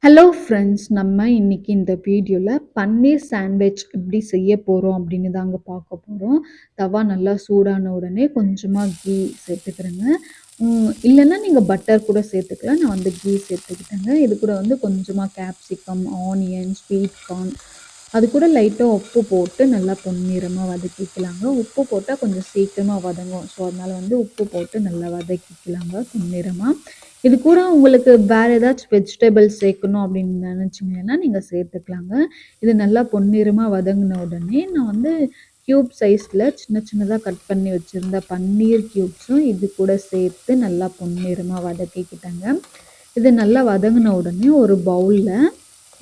Hello friends, நம்ம இன்னைக்கு இந்த வீடியோவில் பன்னீர் சாண்ட்விச் எப்படி செய்ய போகிறோம் அப்படின்னு தாங்க பார்க்க போகிறோம். தவா நல்லா சூடான உடனே கொஞ்சமாக கீ சேர்த்துக்கிறேங்க. இல்லைன்னா நீங்கள் பட்டர் கூட சேர்த்துக்கலாம். நான் வந்து கீ சேர்த்துக்கிட்டேங்க. இது கூட வந்து கொஞ்சமாக கேப்சிகம், ஆனியன், ஸ்வீட் கார்ன், அது கூட லைட்டாக உப்பு போட்டு நல்லா பொன்னிறமாக வதக்கிக்கலாங்க. உப்பு போட்டால் கொஞ்சம் சீக்கிரமாக வதங்கும். ஸோ அதனால் வந்து உப்பு போட்டு நல்லா வதக்கிக்கலாங்க பொன்னிறமாக. இது கூட உங்களுக்கு வேறு ஏதாச்சும் வெஜிடபிள்ஸ் சேர்க்கணும் அப்படின்னு நினச்சிங்கன்னா நீங்கள் சேர்த்துக்கலாங்க. இது நல்லா பொன்னிறமாக வதங்கின உடனே நான் வந்து க்யூப் சைஸில் சின்ன சின்னதாக கட் பண்ணி வச்சுருந்த பன்னீர் க்யூப்ஸும் இது கூட சேர்த்து நல்லா பொன்னிறமாக வதக்கிக்கிட்டேங்க. இது நல்லா வதங்கின உடனே ஒரு பவுலில்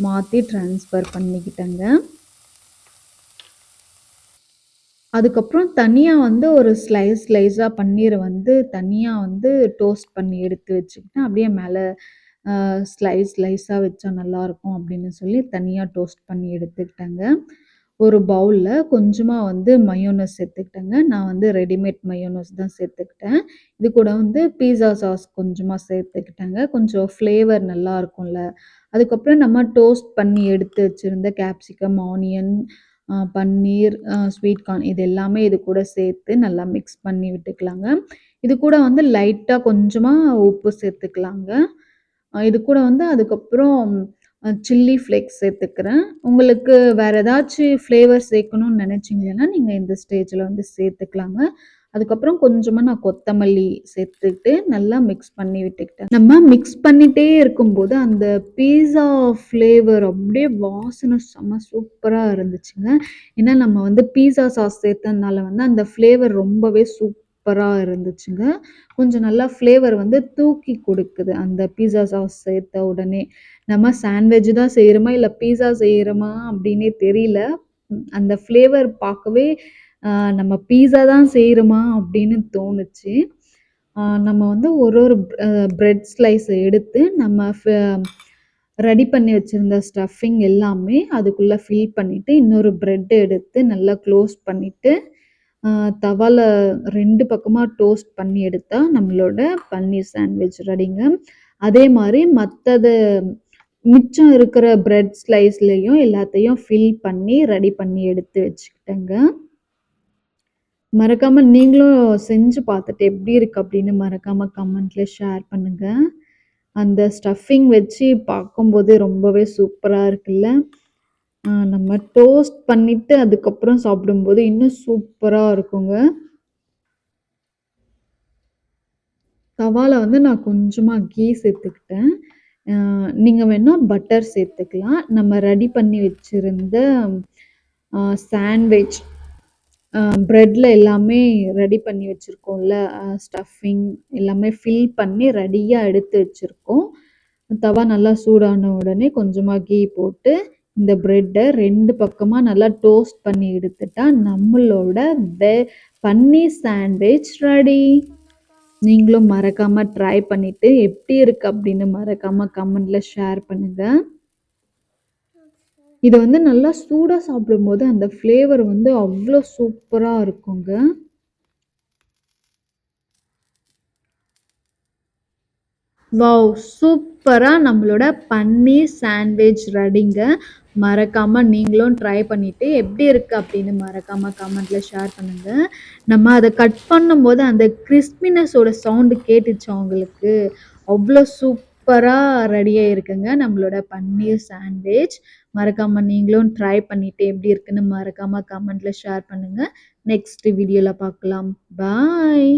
மாற்றி ட்ரான்ஸ்ஃபர் பண்ணிக்கிட்டேங்க. அதுக்கப்புறம் தனியா வந்து ஒரு ஸ்லைஸா பன்னீரை வந்து தனியா வந்து டோஸ்ட் பண்ணி எடுத்து வச்சுக்கிட்டேன். அப்படியே மேலே ஸ்லைஸா வச்சா நல்லாயிருக்கும் அப்படின்னு சொல்லி தனியா டோஸ்ட் பண்ணி எடுத்துக்கிட்டேங்க. ஒரு பவுலில் கொஞ்சமாக வந்து மயோனஸ் சேர்த்துக்கிட்டேங்க. நான் வந்து ரெடிமேட் மயோனஸ் தான் சேர்த்துக்கிட்டேன். இது கூட வந்து பீஸா சாஸ் கொஞ்சமாக சேர்த்துக்கிட்டேங்க. கொஞ்சம் ஃப்ளேவர் நல்லா இருக்கும்ல. அதுக்கப்புறம் நம்ம டோஸ்ட் பண்ணி எடுத்து வச்சுருந்த கேப்சிகம், ஆனியன், பன்னீர், ஸ்வீட் கார்ன் இது எல்லாமே இது கூட சேர்த்து நல்லா மிக்ஸ் பண்ணி விட்டுக்கலாங்க. இது கூட வந்து லைட்டாக கொஞ்சமாக உப்பு சேர்த்துக்கலாங்க. இது கூட வந்து அதுக்கப்புறம் சில்லி ஃப்ளேக்ஸ் சேர்த்துக்கிறேன். உங்களுக்கு வேறு ஏதாச்சும் ஃப்ளேவர் சேர்க்கணும்னு நினச்சிங்கன்னா நீங்கள் இந்த ஸ்டேஜில் வந்து சேர்த்துக்கலாங்க. அதுக்கப்புறம் கொஞ்சமாக நான் கொத்தமல்லி சேர்த்துட்டு நல்லா மிக்ஸ் பண்ணி விட்டுக்கிட்டேன். நம்ம மிக்ஸ் பண்ணிகிட்டே இருக்கும்போது அந்த பீஸா ஃப்ளேவர் அப்படியே வாசனை செம்ம சூப்பராக இருந்துச்சுங்க. ஏன்னா நம்ம வந்து பீஸா சாஸ் சேர்த்ததுனால வந்து அந்த ஃப்ளேவர் ரொம்பவே சூப்பராக இருந்துச்சுங்க. கொஞ்சம் நல்லா ஃப்ளேவர் வந்து தூக்கி கொடுக்குது அந்த பீஸா சாஸ் சேர்த்த உடனே. நம்ம சாண்ட்விச் தான் செய்கிறோமா இல்லை பீஸா செய்கிறோமா அப்படின்னே தெரியல. அந்த ஃப்ளேவர் பார்க்கவே நம்ம பீஸா தான் செய்கிறோமா அப்படின்னு தோணுச்சு. நம்ம வந்து ஒரு ஒரு பிரெட் ஸ்லைஸை எடுத்து நம்ம ரெடி பண்ணி வச்சுருந்த ஸ்டஃபிங் எல்லாமே அதுக்குள்ளே ஃபில் பண்ணிவிட்டு இன்னொரு பிரெட் எடுத்து நல்லா க்ளோஸ் பண்ணிவிட்டு தவால 2 பக்கமாக டோஸ்ட் பண்ணி எடுத்தால் நம்மளோட பன்னீர் சாண்ட்விச் ரெடிங்க. அதே மாதிரி மற்றது மிச்சம் இருக்கிற பிரெட் ஸ்லைஸ்லேயும் எல்லாத்தையும் ஃபில் பண்ணி ரெடி பண்ணி எடுத்து வச்சுக்கிட்டேங்க. மறக்காம நீங்களும் செஞ்சு பார்த்துட்டு எப்படி இருக்கு அப்படின்னு மறக்காம கமெண்ட்ல ஷேர் பண்ணுங்க. அந்த ஸ்டஃபிங் வச்சு பார்க்கும்போது ரொம்பவே சூப்பரா இருக்குல்ல. நம்ம டோஸ்ட் பண்ணிட்டு அதுக்கப்புறம் சாப்பிடும்போது இன்னும் சூப்பரா இருக்குங்க. தவால வந்து நான் கொஞ்சமா கீ சேர்த்துக்கிட்டேன். நீங்க வேணா பட்டர் சேர்த்துக்கலாம். நம்ம ரெடி பண்ணி வச்சிருந்த சாண்ட்விச் பிரெட்ல எல்லாமே ரெடி பண்ணி வச்சுருக்கோம்ல, ஸ்டஃபிங் எல்லாமே ஃபில் பண்ணி ரெடியாக எடுத்து வச்சுருக்கோம். தவா நல்லா சூடான உடனே கொஞ்சமாக கீ போட்டு இந்த பிரெட்டை 2 பக்கமாக நல்லா டோஸ்ட் பண்ணி எடுத்துட்டா நம்மளோட பன்னீர் சாண்ட்விச் ரெடி. நீங்களும் மறக்காமல் ட்ரை பண்ணிவிட்டு எப்படி இருக்குது அப்படின்னு மறக்காமல் கமெண்டில் ஷேர் பண்ணுங்கள். இதை வந்து நல்லா சூடாக சாப்பிடும்போது அந்த ஃப்ளேவர் வந்து அவ்வளோ சூப்பராக இருக்குங்க. வாவ்! சூப்பராக நம்மளோட பன்னீர் சாண்ட்விச் ரெடிங்க. மறக்காமல் நீங்களும் ட்ரை பண்ணிவிட்டு எப்படி இருக்குது அப்படின்னு மறக்காமல் கமெண்ட்டில் ஷேர் பண்ணுங்கள். நம்ம அதை கட் பண்ணும்போது அந்த கிறிஸ்பினஸோட சவுண்டு கேட்டுச்சா உங்களுக்கு? அவ்வளோ சூப்பராக ரெடியாக இருக்குங்க நம்மளோட பன்னீர் சாண்ட்விச். மறக்காமல் நீங்களும் ட்ரை பண்ணிவிட்டு எப்படி இருக்குன்னு மறக்காமல் கமெண்ட்டில் ஷேர் பண்ணுங்கள். நெக்ஸ்ட் வீடியோவில் பார்க்கலாம். பாய்.